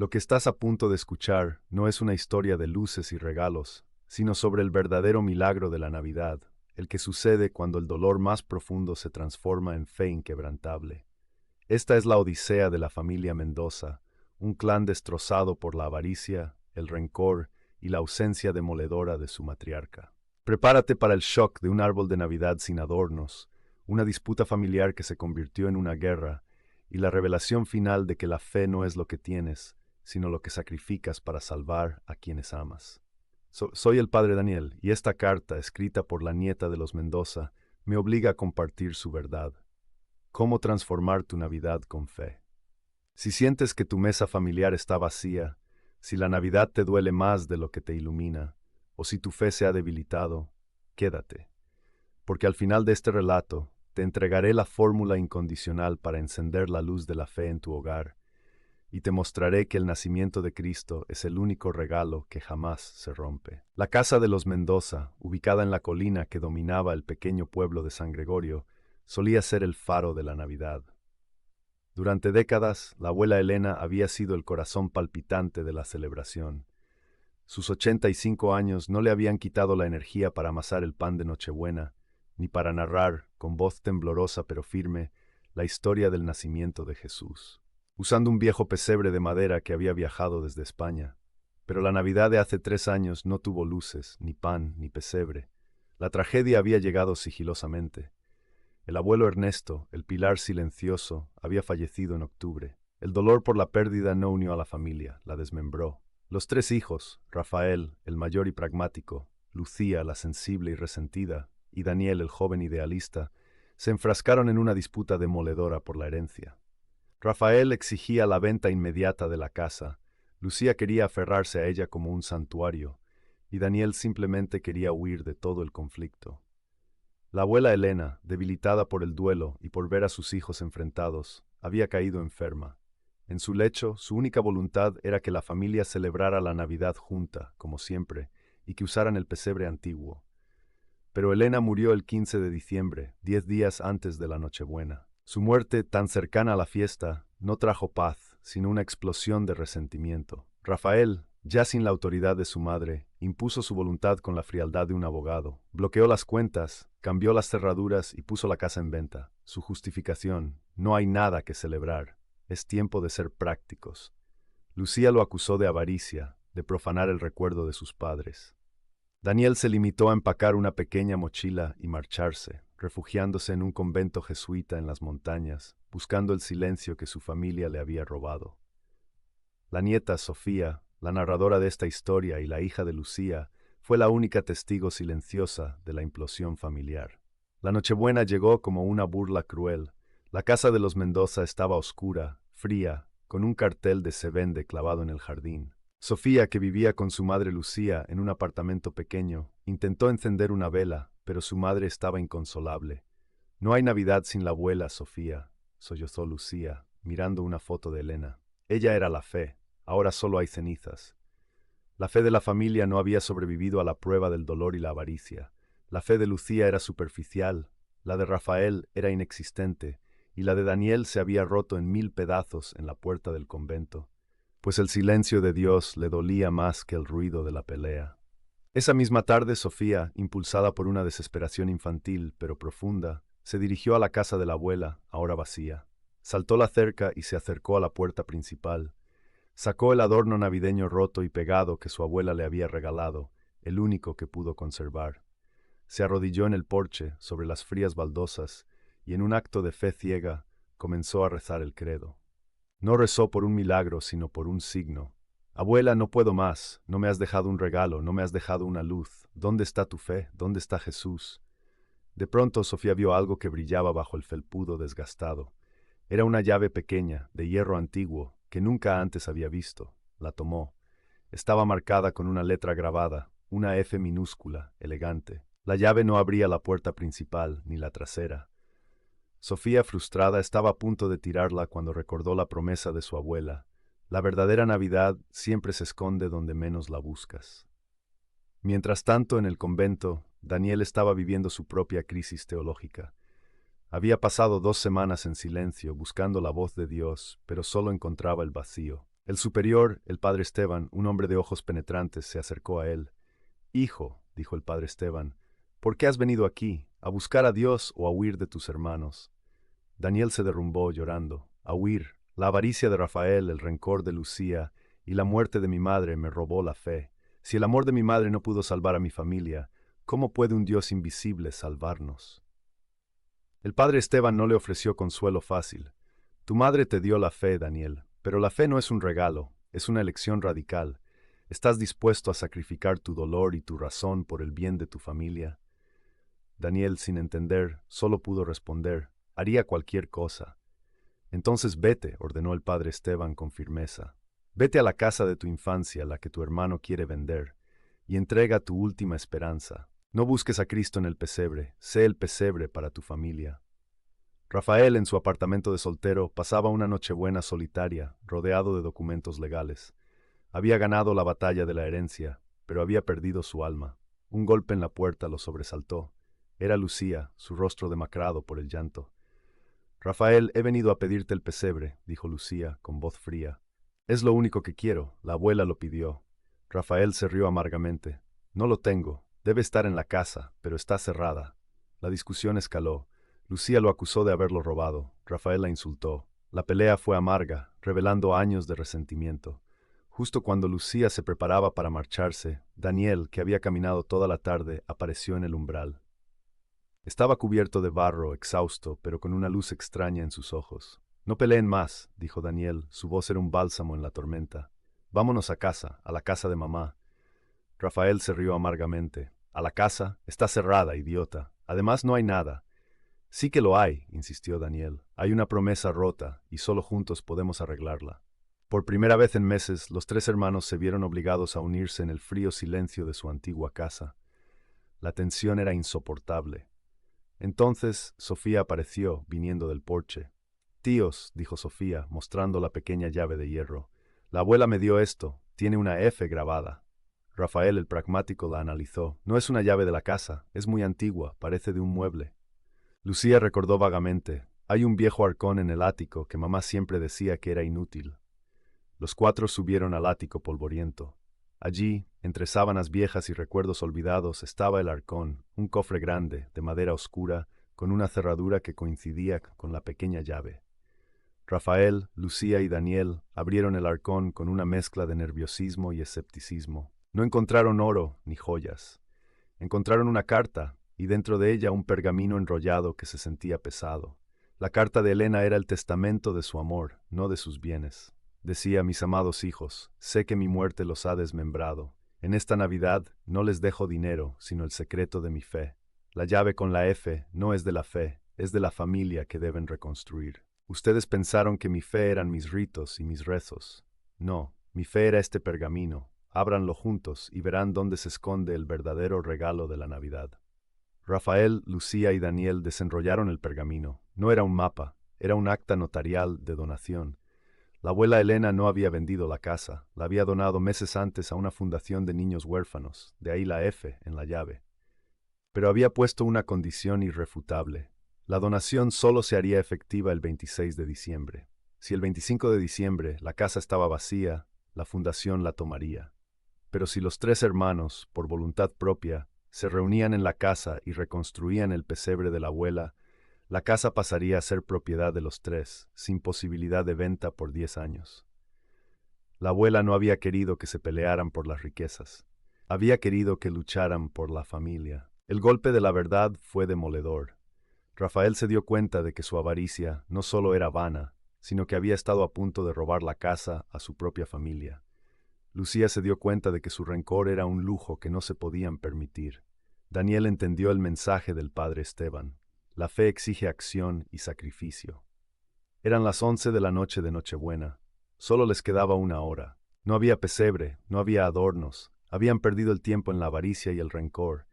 Lo que estás a punto de escuchar no es una historia de luces y regalos, sino sobre el verdadero milagro de la Navidad, el que sucede cuando el dolor más profundo se transforma en fe inquebrantable. Esta es la odisea de la familia Mendoza, un clan destrozado por la avaricia, el rencor y la ausencia demoledora de su matriarca. Prepárate para el shock de un árbol de Navidad sin adornos, una disputa familiar que se convirtió en una guerra, y la revelación final de que la fe no es lo que tienes, sino lo que sacrificas para salvar a quienes amas. Soy el padre Daniel, y esta carta, escrita por la nieta de los Mendoza, me obliga a compartir su verdad. ¿Cómo transformar tu Navidad con fe? Si sientes que tu mesa familiar está vacía, si la Navidad te duele más de lo que te ilumina, o si tu fe se ha debilitado, quédate, porque al final de este relato te entregaré la fórmula incondicional para encender la luz de la fe en tu hogar, y te mostraré que el nacimiento de Cristo es el único regalo que jamás se rompe. La casa de los Mendoza, ubicada en la colina que dominaba el pequeño pueblo de San Gregorio, solía ser el faro de la Navidad. Durante décadas, la abuela Elena había sido el corazón palpitante de la celebración. Sus 85 años no le habían quitado la energía para amasar el pan de Nochebuena, ni para narrar, con voz temblorosa pero firme, la historia del nacimiento de Jesús, usando un viejo pesebre de madera que había viajado desde España. Pero la Navidad de hace 3 años no tuvo luces, ni pan, ni pesebre. La tragedia había llegado sigilosamente. El abuelo Ernesto, el pilar silencioso, había fallecido en octubre. El dolor por la pérdida no unió a la familia, la desmembró. Los 3 hijos, Rafael, el mayor y pragmático, Lucía, la sensible y resentida, y Daniel, el joven idealista, se enfrascaron en una disputa demoledora por la herencia. Rafael exigía la venta inmediata de la casa, Lucía quería aferrarse a ella como un santuario, y Daniel simplemente quería huir de todo el conflicto. La abuela Elena, debilitada por el duelo y por ver a sus hijos enfrentados, había caído enferma. En su lecho, su única voluntad era que la familia celebrara la Navidad junta, como siempre, y que usaran el pesebre antiguo. Pero Elena murió el 15 de diciembre, 10 días antes de la Nochebuena. Su muerte, tan cercana a la fiesta, no trajo paz, sino una explosión de resentimiento. Rafael, ya sin la autoridad de su madre, impuso su voluntad con la frialdad de un abogado. Bloqueó las cuentas, cambió las cerraduras y puso la casa en venta. Su justificación: no hay nada que celebrar. Es tiempo de ser prácticos. Lucía lo acusó de avaricia, de profanar el recuerdo de sus padres. Daniel se limitó a empacar una pequeña mochila y marcharse, refugiándose en un convento jesuita en las montañas, buscando el silencio que su familia le había robado. La nieta, Sofía, la narradora de esta historia y la hija de Lucía, fue la única testigo silenciosa de la implosión familiar. La Nochebuena llegó como una burla cruel. La casa de los Mendoza estaba oscura, fría, con un cartel de "Se vende" clavado en el jardín. Sofía, que vivía con su madre Lucía en un apartamento pequeño, intentó encender una vela, pero su madre estaba inconsolable. «No hay Navidad sin la abuela, Sofía», sollozó Lucía, mirando una foto de Elena. Ella era la fe, ahora solo hay cenizas. La fe de la familia no había sobrevivido a la prueba del dolor y la avaricia. La fe de Lucía era superficial, la de Rafael era inexistente, y la de Daniel se había roto en 1000 pedazos en la puerta del convento, pues el silencio de Dios le dolía más que el ruido de la pelea. Esa misma tarde, Sofía, impulsada por una desesperación infantil pero profunda, se dirigió a la casa de la abuela, ahora vacía. Saltó la cerca y se acercó a la puerta principal. Sacó el adorno navideño roto y pegado que su abuela le había regalado, el único que pudo conservar. Se arrodilló en el porche, sobre las frías baldosas, y en un acto de fe ciega, comenzó a rezar el credo. No rezó por un milagro, sino por un signo. «Abuela, no puedo más, no me has dejado un regalo, no me has dejado una luz. ¿Dónde está tu fe? ¿Dónde está Jesús?» De pronto Sofía vio algo que brillaba bajo el felpudo desgastado. Era una llave pequeña, de hierro antiguo, que nunca antes había visto. La tomó. Estaba marcada con una letra grabada, una F minúscula, elegante. La llave no abría la puerta principal, ni la trasera. Sofía, frustrada, estaba a punto de tirarla cuando recordó la promesa de su abuela. La verdadera Navidad siempre se esconde donde menos la buscas. Mientras tanto, en el convento, Daniel estaba viviendo su propia crisis teológica. Había pasado 2 semanas en silencio, buscando la voz de Dios, pero solo encontraba el vacío. El superior, el padre Esteban, un hombre de ojos penetrantes, se acercó a él. Hijo, dijo el padre Esteban, ¿por qué has venido aquí? ¿A buscar a Dios o a huir de tus hermanos? Daniel se derrumbó llorando. A huir. La avaricia de Rafael, el rencor de Lucía y la muerte de mi madre me robó la fe. Si el amor de mi madre no pudo salvar a mi familia, ¿cómo puede un Dios invisible salvarnos? El padre Esteban no le ofreció consuelo fácil. Tu madre te dio la fe, Daniel, pero la fe no es un regalo, es una elección radical. ¿Estás dispuesto a sacrificar tu dolor y tu razón por el bien de tu familia? Daniel, sin entender, solo pudo responder, haría cualquier cosa. Entonces vete, ordenó el padre Esteban con firmeza. Vete a la casa de tu infancia, la que tu hermano quiere vender, y entrega tu última esperanza. No busques a Cristo en el pesebre, sé el pesebre para tu familia. Rafael, en su apartamento de soltero, pasaba una nochebuena solitaria, rodeado de documentos legales. Había ganado la batalla de la herencia, pero había perdido su alma. Un golpe en la puerta lo sobresaltó. Era Lucía, su rostro demacrado por el llanto. Rafael, he venido a pedirte el pesebre, dijo Lucía, con voz fría. Es lo único que quiero, la abuela lo pidió. Rafael se rió amargamente. No lo tengo, debe estar en la casa, pero está cerrada. La discusión escaló. Lucía lo acusó de haberlo robado. Rafael la insultó. La pelea fue amarga, revelando años de resentimiento. Justo cuando Lucía se preparaba para marcharse, Daniel, que había caminado toda la tarde, apareció en el umbral. Estaba cubierto de barro, exhausto, pero con una luz extraña en sus ojos. No peleen más, dijo Daniel, su voz era un bálsamo en la tormenta. Vámonos a la casa de mamá. Rafael se rió amargamente. ¿A la casa? Está cerrada, idiota. Además no hay nada. Sí que lo hay, insistió Daniel. Hay una promesa rota, y solo juntos podemos arreglarla. Por primera vez en meses, los tres hermanos se vieron obligados a unirse en el frío silencio de su antigua casa. La tensión era insoportable. Entonces Sofía apareció, viniendo del porche. Tíos, dijo Sofía, mostrando la pequeña llave de hierro. La abuela me dio esto, tiene una F grabada. Rafael, el pragmático, la analizó. No es una llave de la casa, es muy antigua, parece de un mueble. Lucía recordó vagamente. Hay un viejo arcón en el ático que mamá siempre decía que era inútil. Los cuatro subieron al ático polvoriento. Allí, entre sábanas viejas y recuerdos olvidados, estaba el arcón, un cofre grande, de madera oscura, con una cerradura que coincidía con la pequeña llave. Rafael, Lucía y Daniel abrieron el arcón con una mezcla de nerviosismo y escepticismo. No encontraron oro ni joyas. Encontraron una carta, y dentro de ella un pergamino enrollado que se sentía pesado. La carta de Elena era el testamento de su amor, no de sus bienes. Decía, mis amados hijos, sé que mi muerte los ha desmembrado. En esta Navidad no les dejo dinero, sino el secreto de mi fe. La llave con la F no es de la fe, es de la familia que deben reconstruir. Ustedes pensaron que mi fe eran mis ritos y mis rezos. No, mi fe era este pergamino. Ábranlo juntos y verán dónde se esconde el verdadero regalo de la Navidad. Rafael, Lucía y Daniel desenrollaron el pergamino. No era un mapa, era un acta notarial de donación. La abuela Elena no había vendido la casa, la había donado meses antes a una fundación de niños huérfanos, de ahí la F en la llave. Pero había puesto una condición irrefutable. La donación solo se haría efectiva el 26 de diciembre. Si el 25 de diciembre la casa estaba vacía, la fundación la tomaría. Pero si los tres hermanos, por voluntad propia, se reunían en la casa y reconstruían el pesebre de la abuela, la casa pasaría a ser propiedad de los tres, sin posibilidad de venta por 10 años. La abuela no había querido que se pelearan por las riquezas. Había querido que lucharan por la familia. El golpe de la verdad fue demoledor. Rafael se dio cuenta de que su avaricia no solo era vana, sino que había estado a punto de robar la casa a su propia familia. Lucía se dio cuenta de que su rencor era un lujo que no se podían permitir. Daniel entendió el mensaje del padre Esteban. La fe exige acción y sacrificio. Eran las 11 de la noche de Nochebuena. Solo les quedaba una hora. No había pesebre, no había adornos. Habían perdido el tiempo en la avaricia y el rencor.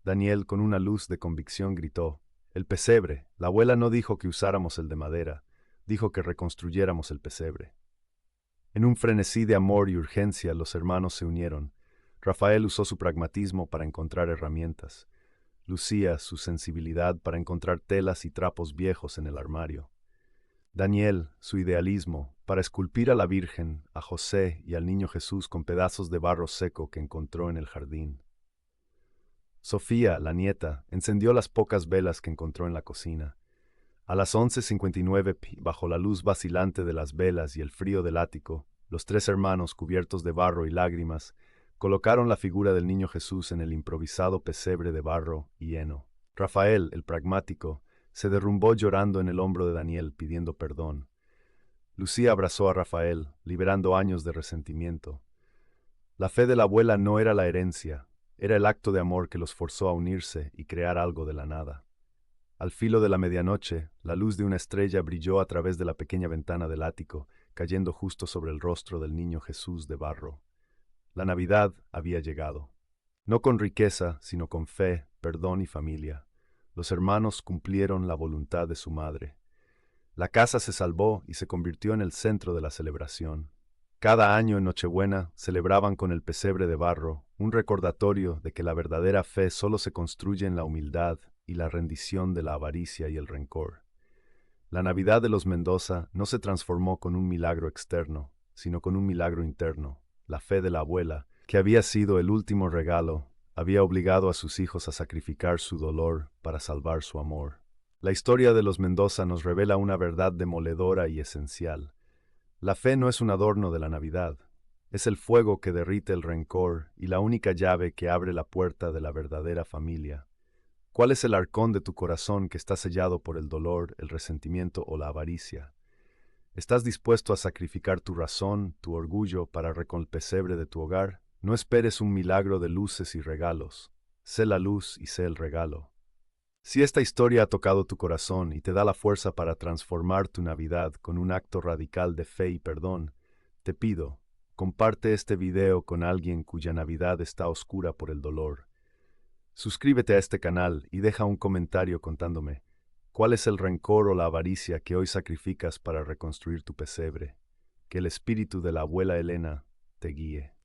Daniel, con una luz de convicción, gritó, «El pesebre. La abuela no dijo que usáramos el de madera. Dijo que reconstruyéramos el pesebre». En un frenesí de amor y urgencia, los hermanos se unieron. Rafael usó su pragmatismo para encontrar herramientas. Lucía su sensibilidad para encontrar telas y trapos viejos en el armario. Daniel, su idealismo, para esculpir a la Virgen, a José y al niño Jesús con pedazos de barro seco que encontró en el jardín. Sofía, la nieta, encendió las pocas velas que encontró en la cocina. A las 11:59 p, bajo la luz vacilante de las velas y el frío del ático, los tres hermanos, cubiertos de barro y lágrimas, colocaron la figura del niño Jesús en el improvisado pesebre de barro y heno. Rafael, el pragmático, se derrumbó llorando en el hombro de Daniel pidiendo perdón. Lucía abrazó a Rafael, liberando años de resentimiento. La fe de la abuela no era la herencia, era el acto de amor que los forzó a unirse y crear algo de la nada. Al filo de la medianoche, la luz de una estrella brilló a través de la pequeña ventana del ático, cayendo justo sobre el rostro del niño Jesús de barro. La Navidad había llegado. No con riqueza, sino con fe, perdón y familia. Los hermanos cumplieron la voluntad de su madre. La casa se salvó y se convirtió en el centro de la celebración. Cada año en Nochebuena celebraban con el pesebre de barro un recordatorio de que la verdadera fe solo se construye en la humildad y la rendición de la avaricia y el rencor. La Navidad de los Mendoza no se transformó con un milagro externo, sino con un milagro interno. La fe de la abuela, que había sido el último regalo, había obligado a sus hijos a sacrificar su dolor para salvar su amor. La historia de los Mendoza nos revela una verdad demoledora y esencial. La fe no es un adorno de la Navidad, es el fuego que derrite el rencor y la única llave que abre la puerta de la verdadera familia. ¿Cuál es el arcón de tu corazón que está sellado por el dolor, el resentimiento o la avaricia? ¿Estás dispuesto a sacrificar tu razón, tu orgullo para el pesebre de tu hogar? No esperes un milagro de luces y regalos. Sé la luz y sé el regalo. Si esta historia ha tocado tu corazón y te da la fuerza para transformar tu Navidad con un acto radical de fe y perdón, te pido, comparte este video con alguien cuya Navidad está oscura por el dolor. Suscríbete a este canal y deja un comentario contándome cuál es el rencor o la avaricia que hoy sacrificas para reconstruir tu pesebre. Que el espíritu de la abuela Elena te guíe.